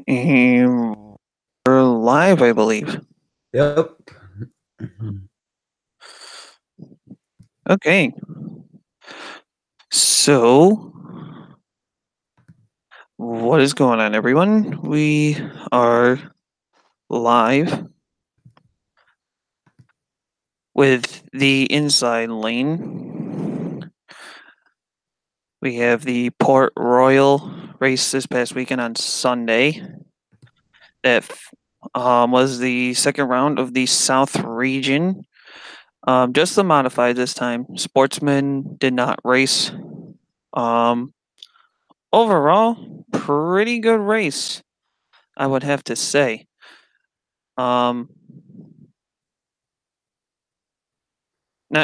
And we're live, I believe. Yep. Okay. So, what is going on, everyone? We are live with the InSlide lane. We have the Port Royal race this past weekend on Sunday. That was the second round of the South region. Just the modified this time. Sportsmen did not race. Overall, pretty good race, I would have to say. Not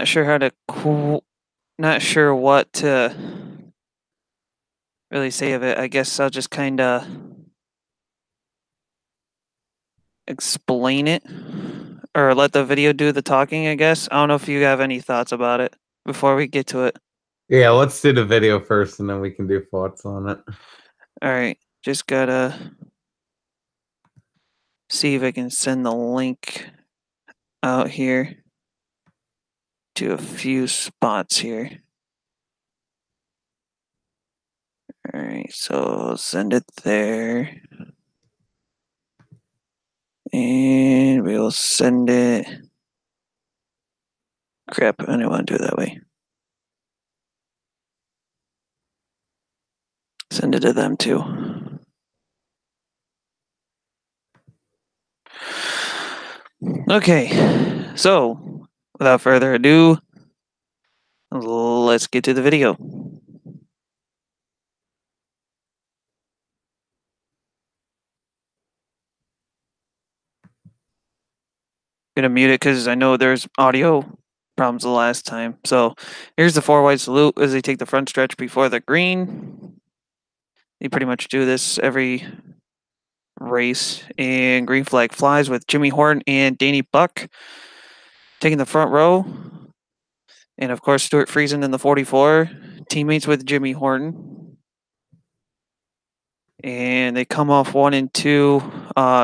sure how to not sure what to really say of it. I guess I'll just kind of explain it or let the video do the talking, I guess. I don't know if you have any thoughts about it before we get to it. Yeah, let's do the video first and then we can do thoughts on it. All right, just gotta see if I can send the link out here to a few spots here. All right, so send it there. And we'll send it. Crap, I didn't want to do it that way. Send it to them too. Okay, so without further ado, let's get to the video. Gonna mute it because I know there's audio problems the last time. So here's the 4-wide salute as they take the front stretch before the green. They pretty much do this every race. And green flag flies with Jimmy Horton and Danny Buck taking the front row. And of course, Stuart Friesen in the 44, teammates with Jimmy Horton. And they come off 1 and 2.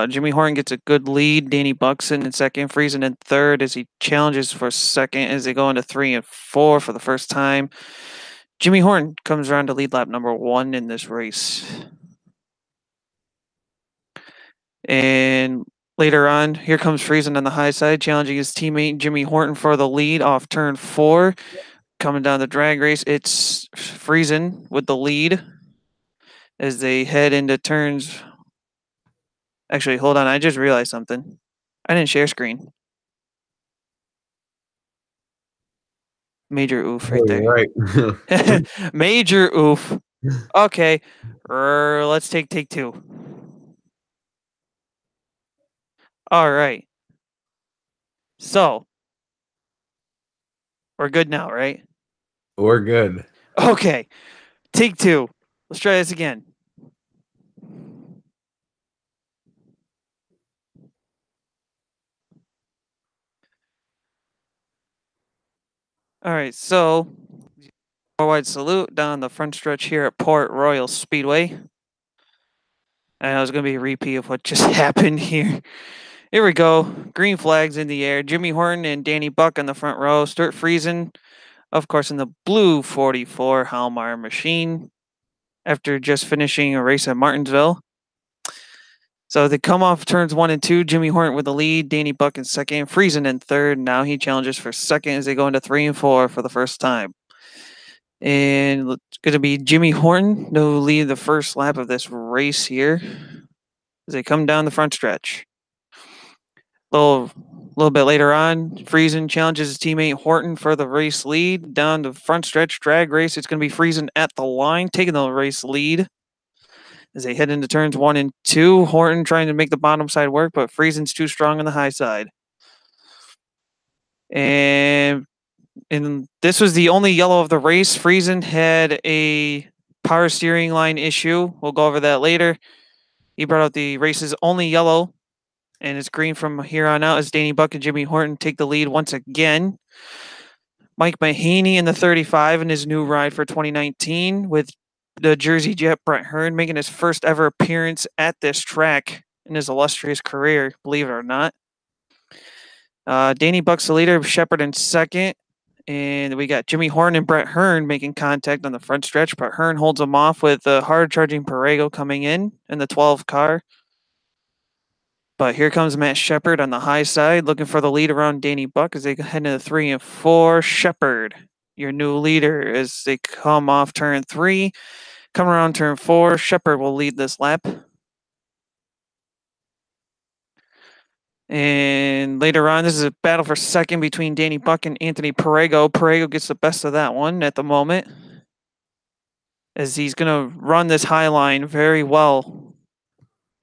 Jimmy Horton gets a good lead. Danny Buxton in second, Friesen in third as he challenges for second as they go into 3 and 4 for the first time. Jimmy Horton comes around to lead lap number 1 in this race. And later on, here comes Friesen on the high side, challenging his teammate Jimmy Horton for the lead off turn 4. Coming down the drag race, it's Friesen with the lead as they head into turns. Actually, hold on. I just realized something. I didn't share screen. Major oof right there. Right. Major oof. Okay. Let's take 2. All right. So, we're good now, right? We're good. Okay. Take 2. Let's try this again. All right, so 4-wide salute down the front stretch here at Port Royal Speedway. And it was going to be a repeat of what just happened here. Here we go. Green flags in the air. Jimmy Horton and Danny Buck on the front row. Stuart Friesen, of course, in the blue 44 Halmar machine after just finishing a race at Martinsville. So they come off turns 1 and 2. Jimmy Horton with the lead. Danny Buck in second. Friesen in third. Now he challenges for second as they go into 3 and 4 for the first time. And it's going to be Jimmy Horton who lead the first lap of this race here as they come down the front stretch. A little bit later on, Friesen challenges his teammate Horton for the race lead. Down the front stretch drag race, it's going to be Friesen at the line, taking the race lead. As they head into turns 1 and 2, Horton trying to make the bottom side work, but Friesen's too strong on the high side. And this was the only yellow of the race. Friesen had a power steering line issue. We'll go over that later. He brought out the race's only yellow, and it's green from here on out as Danny Buck and Jimmy Horton take the lead once again. Mike Mahaney in the 35 in his new ride for 2019 with the Jersey Jet Brett Hearn making his first ever appearance at this track in his illustrious career, believe it or not. Danny Buck's the leader, Shepard in second. And we got Jimmy Horn and Brett Hearn making contact on the front stretch. Brett Hearn holds them off with the hard-charging Perego coming in the 12 car. But here comes Matt Shepard on the high side, looking for the lead around Danny Buck as they head into 3 and 4. Shepard, your new leader, as they come off turn 3. Come around turn 4. Shepard will lead this lap. And later on, this is a battle for second between Danny Buck and Anthony Perego. Perego gets the best of that one at the moment, as he's going to run this high line very well,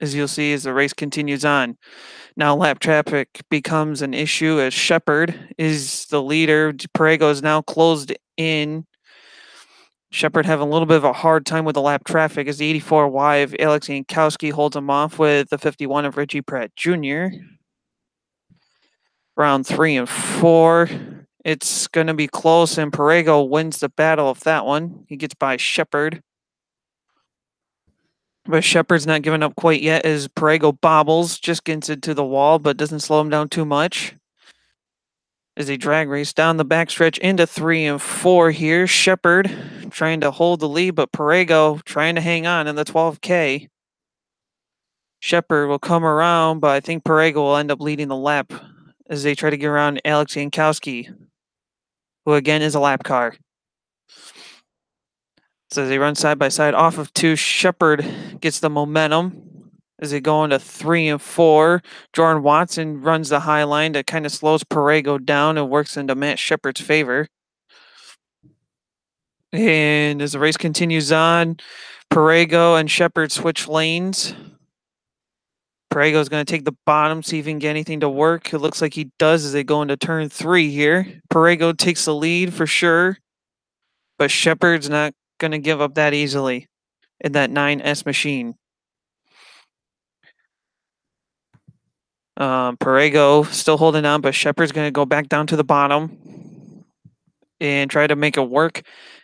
as you'll see as the race continues on. Now lap traffic becomes an issue as Shepard is the leader. Perego is now closed in. Shepard having a little bit of a hard time with the lap traffic as the 84Y of Alex Jankowski holds him off with the 51 of Richie Pratt Jr. Round 3 and 4. It's going to be close, and Perego wins the battle of that one. He gets by Shepard. But Shepard's not giving up quite yet as Perego bobbles, just gets into the wall, but doesn't slow him down too much. As they drag race down the backstretch into 3 and 4 here. Shepard trying to hold the lead, but Perego trying to hang on in the 12K. Shepard will come around, but I think Perego will end up leading the lap as they try to get around Alex Jankowski, who again is a lap car. So they run side by side off of 2. Shepard gets the momentum as they go into 3 and 4. Jordan Watson runs the high line that kind of slows Perego down and works into Matt Shepard's favor. And as the race continues on, Perego and Shepard switch lanes. Perego is going to take the bottom, see if he can get anything to work. It looks like he does as they go into turn 3 here. Perego takes the lead for sure, but Shepard's not going to give up that easily in that 9S machine. Perego still holding on, but Shepard's going to go back down to the bottom and try to make it work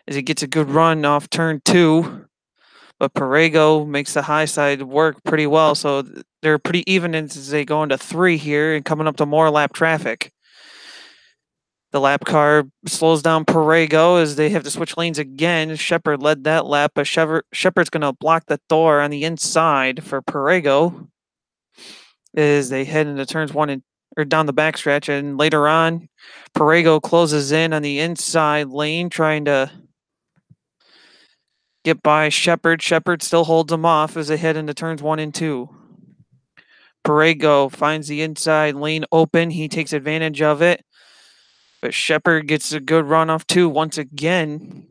as he gets a good run off turn 2. But Perego makes the high side work pretty well, so they're pretty even as they go into 3 here and coming up to more lap traffic. The lap car slows down Perego as they have to switch lanes again. Shepard led that lap, but Shepard's going to block the door on the inside for Perego as they head into turns 1 and or down the backstretch. And later on, Perego closes in on the inside lane, trying to get by Shepard. Shepard still holds him off as they head into turns 1 and 2. Perego finds the inside lane open. He takes advantage of it. But Shepard gets a good run off 2 once again.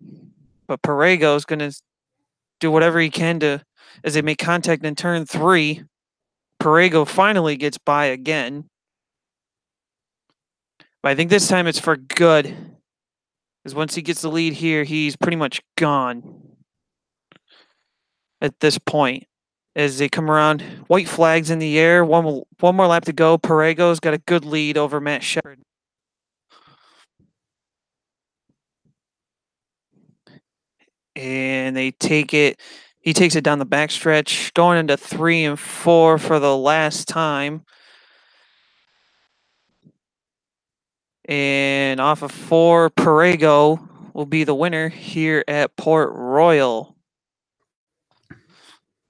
But Perego is going to do whatever he can to, as they make contact in turn 3. Perego finally gets by again. But I think this time it's for good. Because once he gets the lead here, he's pretty much gone at this point. As they come around, white flags in the air. One more lap to go. Perego's got a good lead over Matt Shepard. And they take it. He takes it down the backstretch, going into 3 and 4 for the last time. And off of 4, Perego will be the winner here at Port Royal.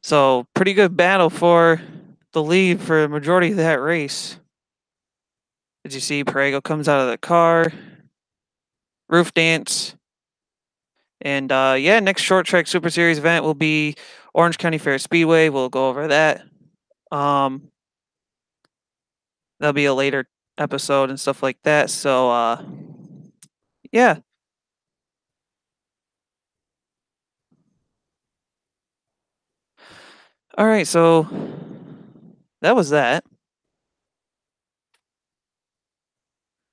So pretty good battle for the lead for the majority of that race. As you see, Perego comes out of the car, roof dance. And yeah, next short track Super Series event will be Orange County Fair Speedway. We'll go over that. That'll be a later episode and stuff like that. So yeah. All right, so that was that.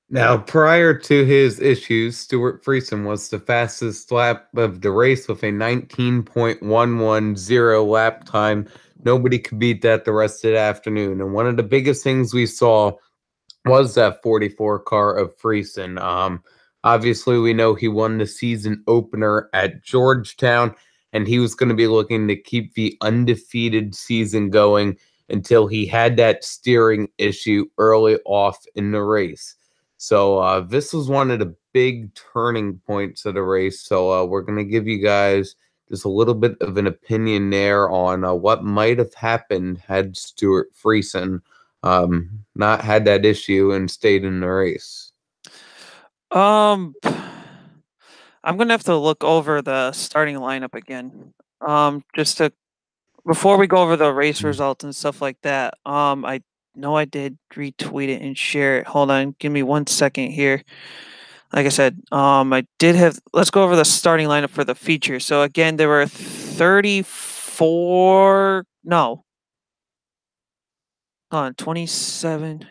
Now, prior to his issues, Stuart Friesen was the fastest lap of the race with a 19.110 lap time. Nobody could beat that the rest of the afternoon. And one of the biggest things we saw was that 44 car of Friesen. Obviously, we know he won the season opener at Georgetown. and he was going to be looking to keep the undefeated season going until he had that steering issue early off in the race. So this was one of the big turning points of the race. So we're going to give you guys just a little bit of an opinion there on what might have happened had Stuart Friesen not had that issue and stayed in the race. I'm gonna have to look over the starting lineup again. Just to before we go over the race results and stuff like that. I know I did retweet it and share it. Hold on, give me 1 second here. Like I said, I did have. Let's go over the starting lineup for the feature. So again, there were 34. No, hold on, 27.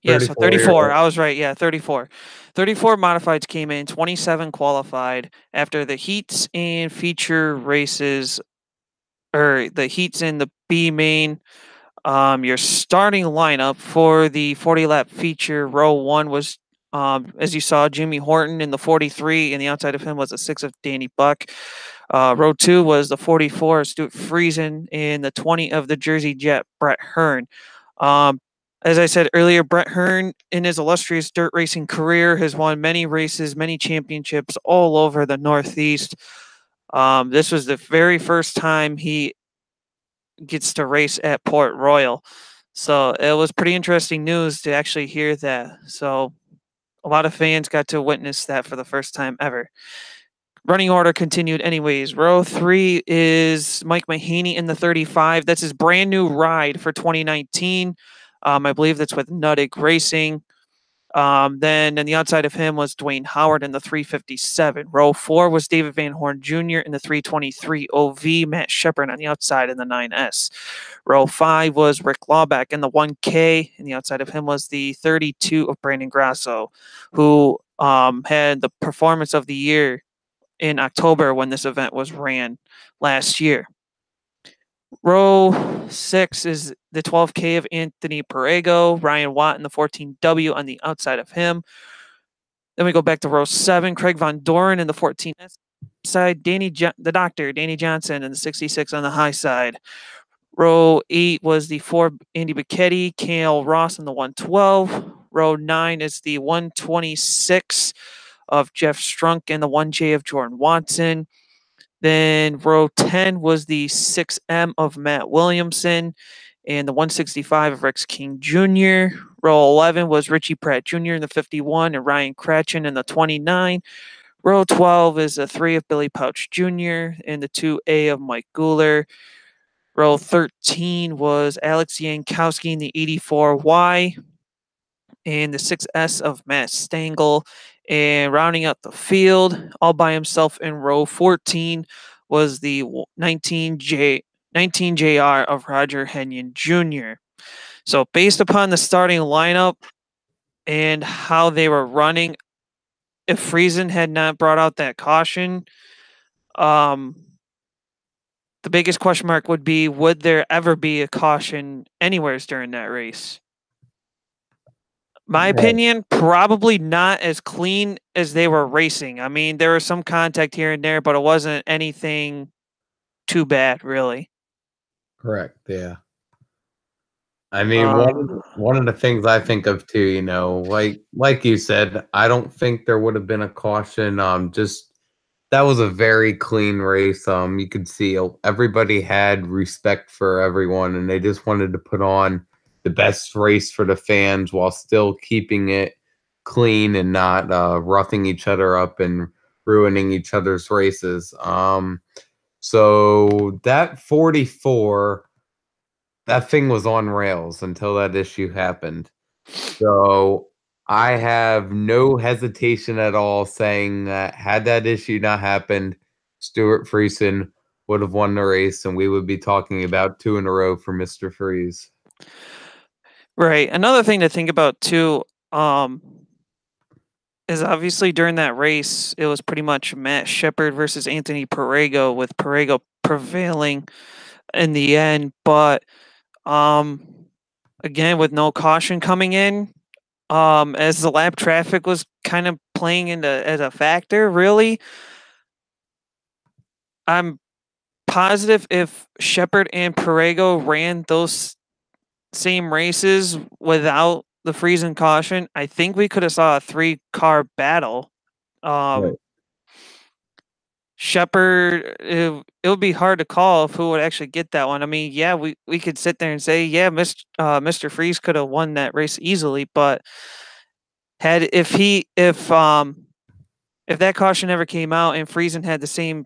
Yeah, so 34. I was right. Yeah, 34. 34 modifieds came in, 27 qualified after the heats and feature races, or the heats in the B main. Your starting lineup for the 40 lap feature, row one was, as you saw, Jimmy Horton in the 43, and the outside of him was the 6 of Danny Buck. Row two was the 44 of Stuart Friesen, and the 20 of the Jersey Jet, Brett Hearn. As I said earlier, Brett Hearn, in his illustrious dirt racing career, has won many races, many championships all over the Northeast. This was the very first time he gets to race at Port Royal. So it was pretty interesting news to actually hear that. So a lot of fans got to witness that for the first time ever. Running order continued anyways. Row three is Mike Mahaney in the 35. That's his brand new ride for 2019. I believe that's with Nuttig Racing. Then on the outside of him was Dwayne Howard in the 357. Row four was David Van Horn Jr. in the 323 OV. Matt Shepard on the outside in the 9S. Row five was Rick Lawback in the 1K, and the outside of him was the 32 of Brandon Grasso, who had the performance of the year in October when this event was ran last year. Row six is the 12K of Anthony Perego, Ryan Watt in the 14W on the outside of him. Then we go back to row seven, Craig Von Doren in the 14S side, the doctor, Danny Johnson in the 66 on the high side. Row eight was the 4 Andy Bicchetti, Kale Ross in the 112. Row nine is the 126 of Jeff Strunk and the 1J of Jordan Watson. Then row 10 was the 6M of Matt Williamson and the 165 of Rex King Jr. Row 11 was Richie Pratt Jr. in the 51 and Ryan Cratchin in the 29. Row 12 is a 3 of Billy Pouch Jr. and the 2A of Mike Guler. Row 13 was Alex Yankowski in the 84Y and the 6S of Matt Stengel. And rounding out the field, all by himself in row 14, was the 19JR of Roger Henyon Jr. So based upon the starting lineup and how they were running, if Friesen had not brought out that caution, the biggest question mark would be, would there ever be a caution anywhere during that race? My opinion, probably not as clean as they were racing. I mean, there was some contact here and there, but it wasn't anything too bad, really. Correct. Yeah. I mean, one of the things I think of too, you know, like you said, I don't think there would have been a caution. Just that was a very clean race. You could see everybody had respect for everyone, and they just wanted to put on the best race for the fans while still keeping it clean and not roughing each other up and ruining each other's races. So that 44, that thing was on rails until that issue happened. So I have no hesitation at all saying that had that issue not happened, Stuart Friesen would have won the race, and we would be talking about 2 in a row for Mr. Freeze. Right. Another thing to think about too, is obviously during that race, it was pretty much Matt Shepard versus Anthony Perego, with Perego prevailing in the end. But again, with no caution coming in, as the lap traffic was kind of playing into as a factor, really, I'm positive if Shepard and Perego ran those same races without the freezing caution, I think we could have saw a 3-car battle. Right. Shepard, it would be hard to call if who would actually get that one. I mean, yeah, we could sit there and say, yeah, Mr. Freeze could have won that race easily, but had if that caution never came out and Friesen had the same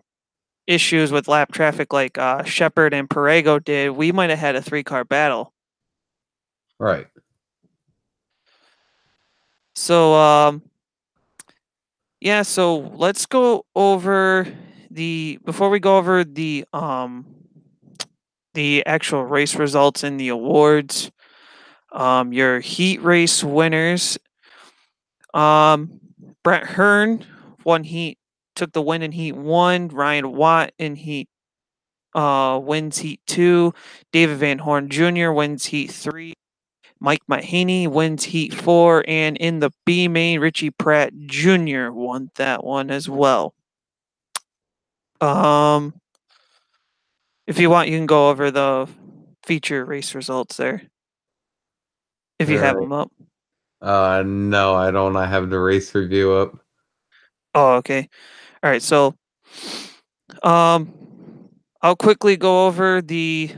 issues with lap traffic like Shepard and Perego did, we might have had a 3-car battle. Right. So yeah, so let's go over before we go over the actual race results and the awards. Your heat race winners. Brett Hearn won heat, took the win in heat 1. Ryan Watt in heat wins heat 2. David Van Horn Jr. wins heat 3. Mike Mahaney wins heat 4, and in the B main, Richie Pratt Jr. won that one as well. If you want, you can go over the feature race results there. If you have them up. No, I don't. I have the race review up. Oh, okay. All right. So, I'll quickly go over the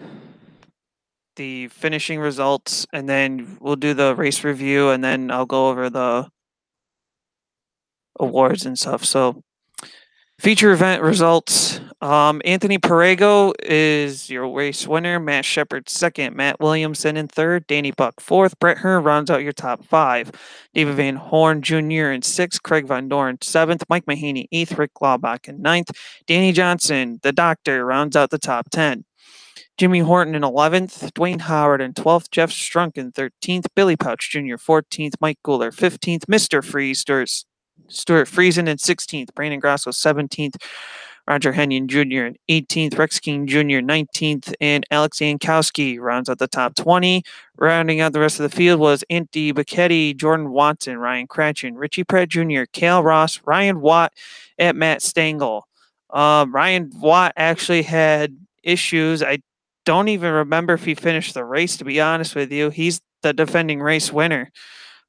finishing results, and then we'll do the race review, and then I'll go over the awards and stuff. So, feature event results. Anthony Perego is your race winner. Matt Shepard second. Matt Williamson in third. Danny Buck fourth. Brett Hearn rounds out your top 5. David Van Horn Jr. in sixth. Craig Van Dorn seventh. Mike Mahaney eighth. Rick Laubach in ninth. Danny Johnson, the doctor, rounds out the top 10. Jimmy Horton in 11th, Dwayne Howard in 12th, Jeff Strunk in 13th, Billy Pouch Jr. 14th, Mike Gooler 15th, Mr. Freeze, Stuart Friesen in 16th, Brandon Grasso 17th, Roger Henyon Jr. in 18th, Rex King Jr. 19th, and Alex Jankowski rounds out the top 20. Rounding out the rest of the field was Andy Bacchetti, Jordan Watson, Ryan Cratchin, Richie Pratt Jr., Cale Ross, Ryan Watt at Matt Stengel. Ryan Watt actually had issues. I don't even remember if he finished the race, to be honest with you. He's the defending race winner.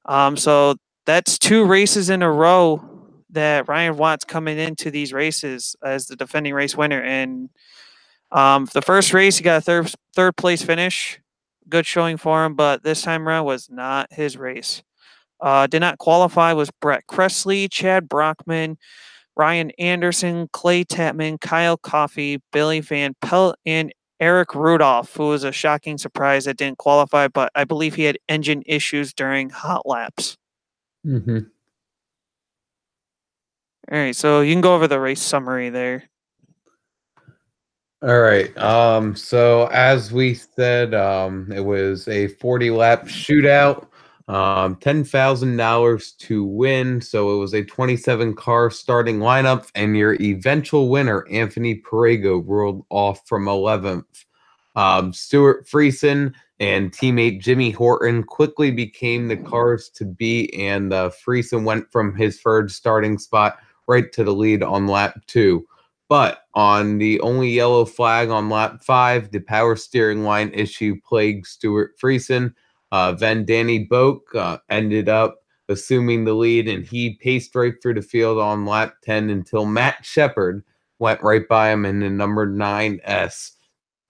So that's 2 races in a row that Ryan Watt's coming into these races as the defending race winner. And the first race, he got a third place finish. Good showing for him, but this time around was not his race. Did not qualify was Brett Cressley, Chad Brockman, Ryan Anderson, Clay Tapman, Kyle Coffey, Billy Van Pelt, and Eric Rudolph, who was a shocking surprise that didn't qualify, but I believe he had engine issues during hot laps. Mm-hmm. All right, so you can go over the race summary there. All right. So as we said, it was a 40-lap shootout. $10,000 to win. So it was a 27-car starting lineup, and your eventual winner, Anthony Perego, rolled off from 11th. Stuart Friesen and teammate Jimmy Horton quickly became the cars to beat, and Friesen went from his third starting spot right to the lead on lap 2. But on the only yellow flag on lap 5, the power steering line issue plagued Stuart Friesen. Then Danny Boak ended up assuming the lead, and he paced right through the field on lap 10 until Matt Shepard went right by him in the number 9S.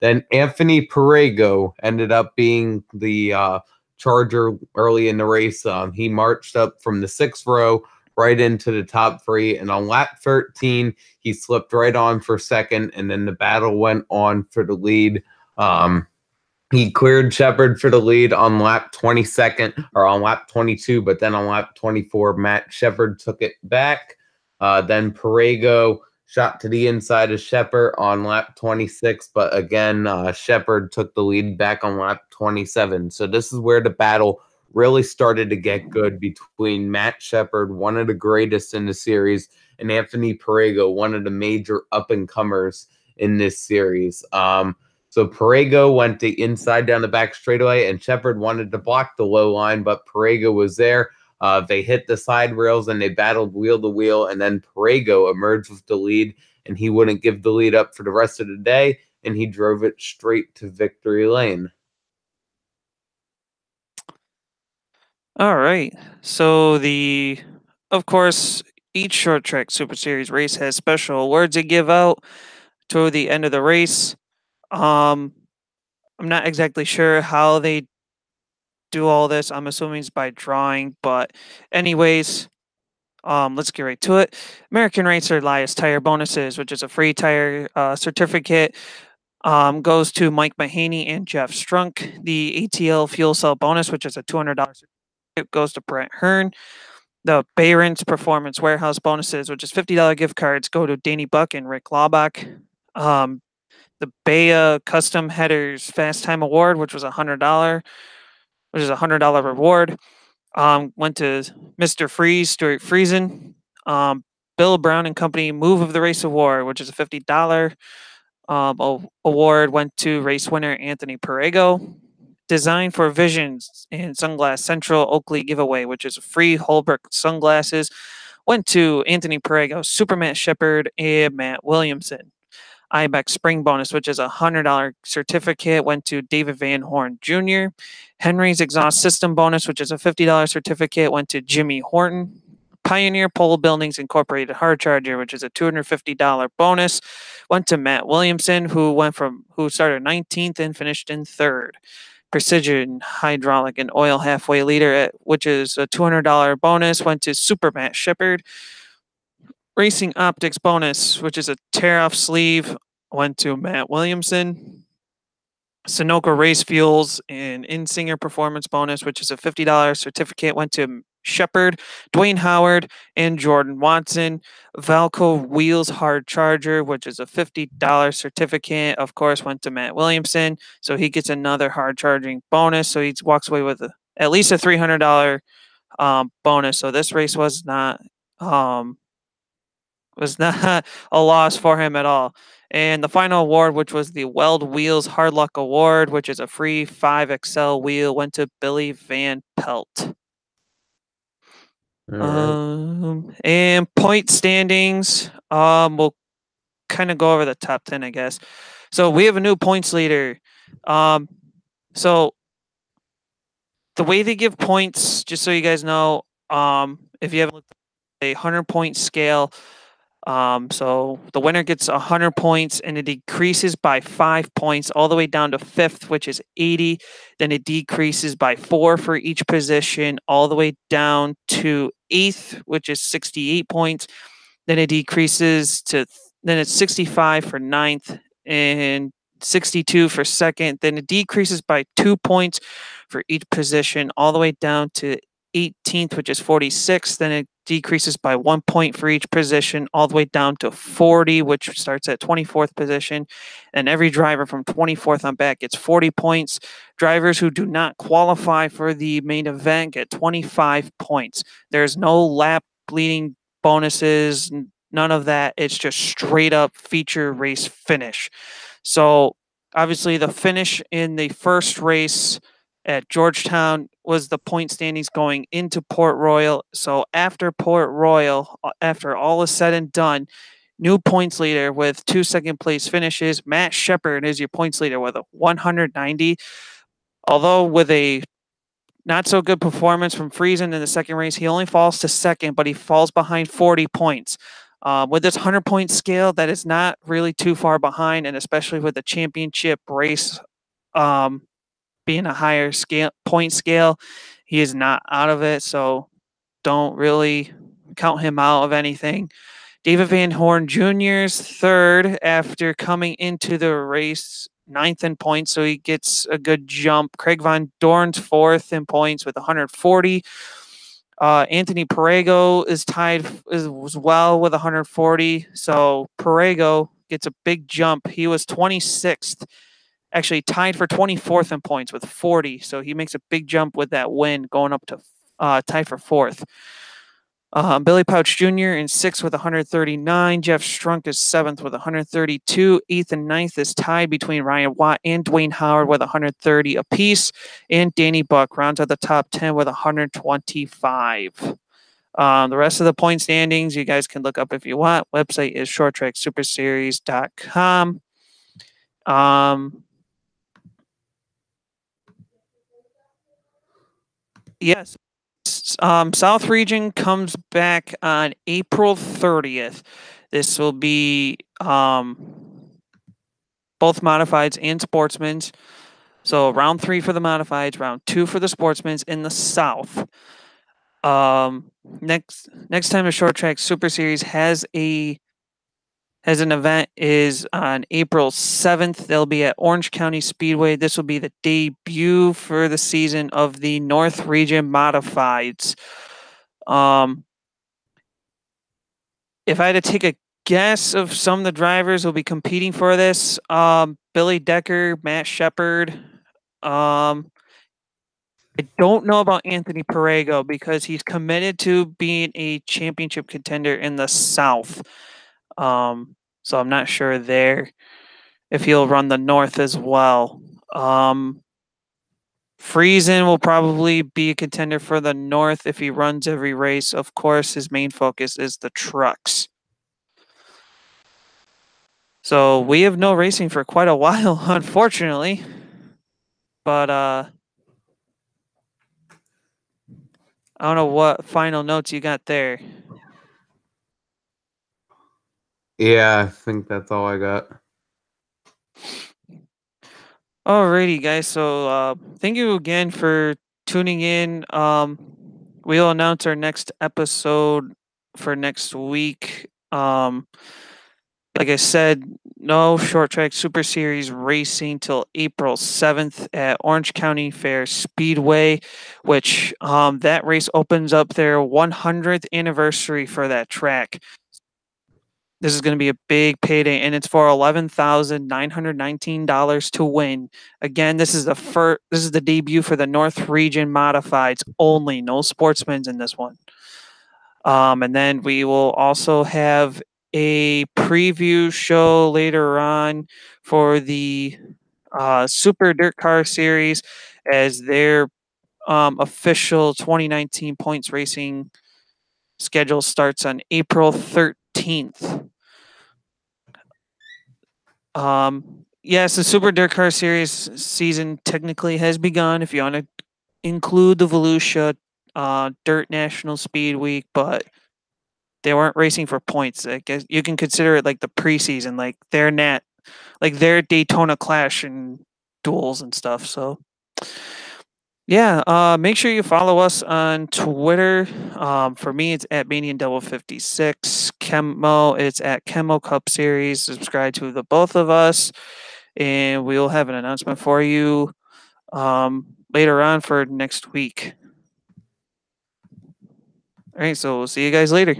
Then Anthony Perego ended up being the charger early in the race. He marched up from the 6th row right into the top 3, and on lap 13, he slipped right on for second, and then the battle went on for the lead. He cleared Shepard for the lead on lap 22nd, or on lap 22, but then on lap 24, Matt Shepard took it back. Then Perego shot to the inside of Shepard on lap 26, but again, Shepard took the lead back on lap 27. So this is where the battle really started to get good between Matt Shepard, one of the greatest in the series, and Anthony Perego, one of the major up-and-comers in this series. So Perego went the inside down the back straightaway, and Shepard wanted to block the low line, but Perego was there. They hit the side rails, and they battled wheel to wheel, and then Perego emerged with the lead and he wouldn't give the lead up for the rest of the day, and he drove it straight to victory lane. All right. So of course, each short track Super Series race has special awards they give out toward the end of the race. I'm not exactly sure how they do all this. I'm assuming it's by drawing, but anyways, let's get right to it. American Racer Elias Tire Bonuses, which is a free tire certificate, goes to Mike Mahaney and Jeff Strunk. The ATL Fuel Cell Bonus, which is a $200 certificate, goes to Brent Hearn. The Bayrons Performance Warehouse Bonuses, which is $50 gift cards, go to Danny Buck and Rick Laubach. The Baya Custom Headers Fast Time Award, which was $100, which is a $100 reward, went to Mr. Freeze, Stuart Friesen. Bill Brown and Company Move of the Race Award, which is a $50 award, went to race winner Anthony Perego. Design for Visions and Sunglass Central Oakley giveaway, which is free Holbrook sunglasses, went to Anthony Perego, Super Matt Shepard, and Matt Williamson. IBEX Spring Bonus, which is a $100 certificate, went to David Van Horn Jr. Henry's Exhaust System Bonus, which is a $50 certificate, went to Jimmy Horton. Pioneer Pole Buildings Incorporated Hard Charger, which is a $250 bonus, went to Matt Williamson, who started 19th and finished in 3rd. Precision Hydraulic and Oil Halfway Leader, which is a $200 bonus, went to Super Matt Shepard. Racing Optics Bonus, which is a tear-off sleeve, went to Matt Williamson. Sunoco Race Fuels and Insinger Performance Bonus, which is a $50 certificate, went to Shepard, Dwayne Howard, and Jordan Watson. Valco Wheels Hard Charger, which is a $50 certificate, of course, went to Matt Williamson. So he gets another hard charging bonus. So he walks away with at least a $300 bonus. So this race was not a loss for him at all. And the final award, which was the Weld Wheels Hard Luck Award, which is a free 5XL wheel, went to Billy Van Pelt. And point standings, we'll kind of go over the top 10, I guess. So we have a new points leader. So the way they give points, just so you guys know, if you haven't looked at a 100-point scale, so the winner gets 100 points, and it decreases by 5 points all the way down to 5th, which is 80. Then it decreases by 4 for each position, all the way down to 8th, which is 68 points. Then it decreases then it's 65 for 9th and 62 for 2nd. Then it decreases by 2 points for each position, all the way down to 18th, which is 46. Then it decreases by 1 point for each position, all the way down to 40, which starts at 24th position. And every driver from 24th on back gets 40 points. Drivers who do not qualify for the main event get 25 points. There's no lap leading bonuses, none of that. It's just straight up feature race finish. So obviously the finish in the first race at Georgetown was the point standings going into Port Royal. So after Port Royal, after all is said and done, new points leader with 2 second place finishes. Matt Shepard is your points leader with a 190. Although with a not so good performance from Friesen in the second race, he only falls to 2nd, but he falls behind 40 points. With this 100-point scale, that is not really too far behind, and especially with the championship race being a higher point scale, he is not out of it, so don't really count him out of anything. David Van Horn Jr.'s 3rd after coming into the race, 9th in points, so he gets a good jump. Craig Von Dorn's 4th in points with 140. Anthony Perego is tied as well with 140, so Perego gets a big jump. He was 26th, actually tied for 24th in points with 40, so he makes a big jump with that win, going up to tied for 4th. Billy Pouch Jr. in 6th with 139. Jeff Strunk is 7th with 132. 8th and 9th is tied between Ryan Watt and Dwayne Howard with 130 apiece. And Danny Buck rounds out the top 10 with 125. The rest of the point standings you guys can look up if you want. Website is shorttracksuperseries.com. Yes. South region comes back on April 30th. This will be both modifieds and sportsmen's. So round 3 for the modifieds, round 2 for the sportsmen's in the South. Next time the Short Track Super Series has an event is on April 7th. They'll be at Orange County Speedway. This will be the debut for the season of the North Region Modifieds. If I had to take a guess of some of the drivers who will be competing for this, Billy Decker, Matt Shepard. I don't know about Anthony Perego because he's committed to being a championship contender in the South. So I'm not sure there if he'll run the North as well. Friesen will probably be a contender for the North if he runs every race. Of course, his main focus is the trucks. So we have no racing for quite a while, unfortunately. But I don't know what final notes you got there. Yeah, I think that's all I got. Alrighty, guys. So thank you again for tuning in. We'll announce our next episode for next week. Like I said, no Short Track Super Series racing till April 7th at Orange County Fair Speedway, which that race opens up their 100th anniversary for that track. This is going to be a big payday, and it's for $11,919 to win. Again, this is the debut for the North Region Modifieds only. No sportsmen's in this one. And then we will also have a preview show later on for the Super Dirt Car Series as their official 2019 points racing schedule starts on April 13th. Yes, the Super Dirt Car Series season technically has begun if you want to include the Volusia Dirt National Speed Week, but they weren't racing for points. I guess you can consider it like the preseason, like their Daytona Clash and duels and stuff. So yeah, make sure you follow us on Twitter. For me, it's at Manian56. KEMMO, it's at KEMMO Cup Series. Subscribe to the both of us, and we'll have an announcement for you later on for next week. All right, so we'll see you guys later.